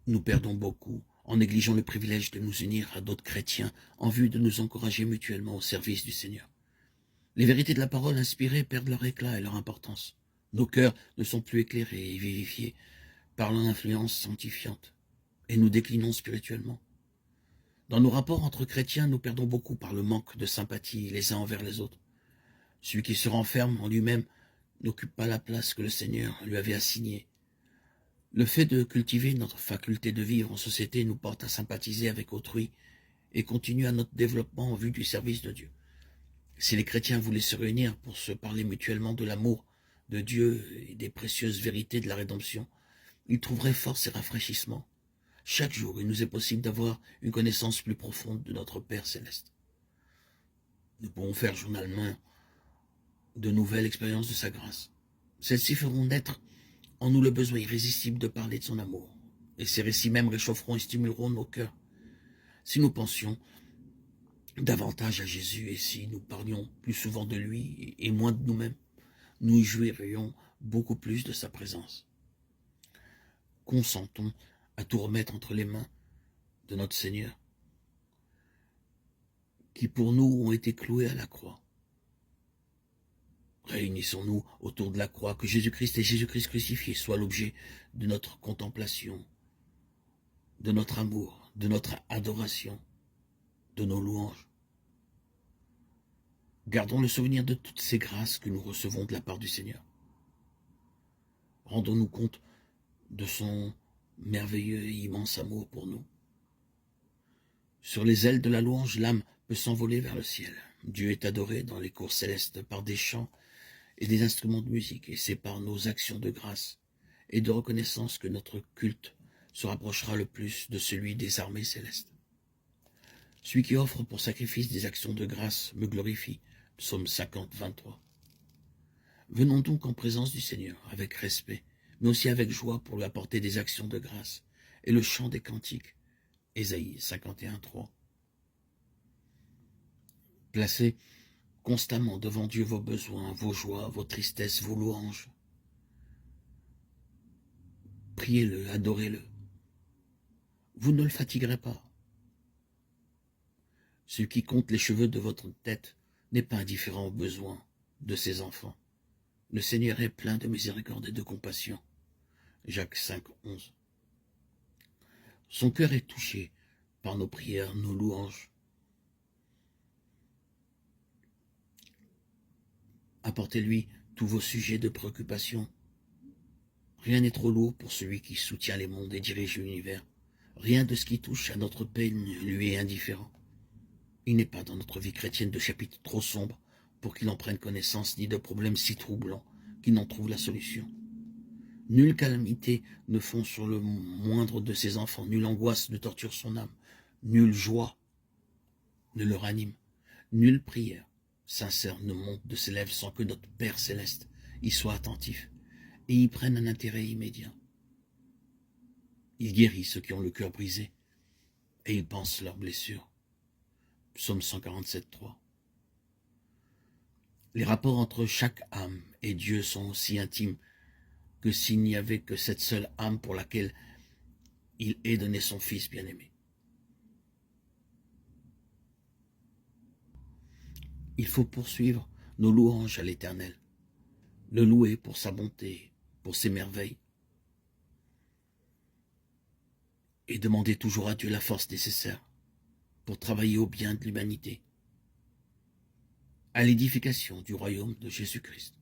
Nous perdons beaucoup en négligeant le privilège de nous unir à d'autres chrétiens en vue de nous encourager mutuellement au service du Seigneur. Les vérités de la parole inspirée perdent leur éclat et leur importance. Nos cœurs ne sont plus éclairés et vivifiés par l'influence sanctifiante, et nous déclinons spirituellement. Dans nos rapports entre chrétiens, nous perdons beaucoup par le manque de sympathie les uns envers les autres. Celui qui se renferme en lui-même n'occupe pas la place que le Seigneur lui avait assignée. Le fait de cultiver notre faculté de vivre en société nous porte à sympathiser avec autrui et continue à notre développement en vue du service de Dieu. Si les chrétiens voulaient se réunir pour se parler mutuellement de l'amour de Dieu et des précieuses vérités de la rédemption, ils trouveraient force et rafraîchissement. Chaque jour, il nous est possible d'avoir une connaissance plus profonde de notre Père céleste. Nous pourrons faire journalement de nouvelles expériences de sa grâce. Celles-ci feront naître en nous le besoin irrésistible de parler de son amour. Et ces récits même réchaufferont et stimuleront nos cœurs. Si nous pensions davantage à Jésus et si nous parlions plus souvent de lui et moins de nous-mêmes, nous jouirions beaucoup plus de sa présence. Consentons à tout remettre entre les mains de notre Seigneur, qui pour nous ont été cloués à la croix. Réunissons-nous autour de la croix, que Jésus-Christ et Jésus-Christ crucifié soient l'objet de notre contemplation, de notre amour, de notre adoration, de nos louanges. Gardons le souvenir de toutes ces grâces que nous recevons de la part du Seigneur. Rendons-nous compte de son merveilleux et immense amour pour nous. Sur les ailes de la louange, l'âme peut s'envoler vers le ciel. Dieu est adoré dans les cours célestes par des chants et des instruments de musique, et c'est par nos actions de grâce et de reconnaissance que notre culte se rapprochera le plus de celui des armées célestes. Celui qui offre pour sacrifice des actions de grâce me glorifie. Psaume 50, 23. Venons donc en présence du Seigneur, avec respect, mais aussi avec joie pour lui apporter des actions de grâce et le chant des cantiques. Ésaïe 51, 3. Placez constamment devant Dieu vos besoins, vos joies, vos tristesses, vos louanges. Priez-le, adorez-le. Vous ne le fatiguerez pas. Celui qui compte les cheveux de votre tête n'est pas indifférent aux besoins de ses enfants. Le Seigneur est plein de miséricorde et de compassion. Jacques 5, 11. Son cœur est touché par nos prières, nos louanges. Apportez-lui tous vos sujets de préoccupation. Rien n'est trop lourd pour celui qui soutient les mondes et dirige l'univers. Rien de ce qui touche à notre paix ne lui est indifférent. Il n'est pas dans notre vie chrétienne de chapitre trop sombre pour qu'il en prenne connaissance, ni de problèmes si troublants qu'il n'en trouve la solution. Nulle calamité ne fond sur le moindre de ses enfants, nulle angoisse ne torture son âme, nulle joie ne le ranime, nulle prière sincère ne monte de ses lèvres sans que notre Père céleste y soit attentif et y prenne un intérêt immédiat. Il guérit ceux qui ont le cœur brisé et il pense leurs blessures. Psaume 147, 3. Les rapports entre chaque âme et Dieu sont aussi intimes que s'il n'y avait que cette seule âme pour laquelle il ait donné son Fils bien-aimé. Il faut poursuivre nos louanges à l'Éternel, le louer pour sa bonté, pour ses merveilles, et demander toujours à Dieu la force nécessaire pour travailler au bien de l'humanité, à l'édification du royaume de Jésus-Christ.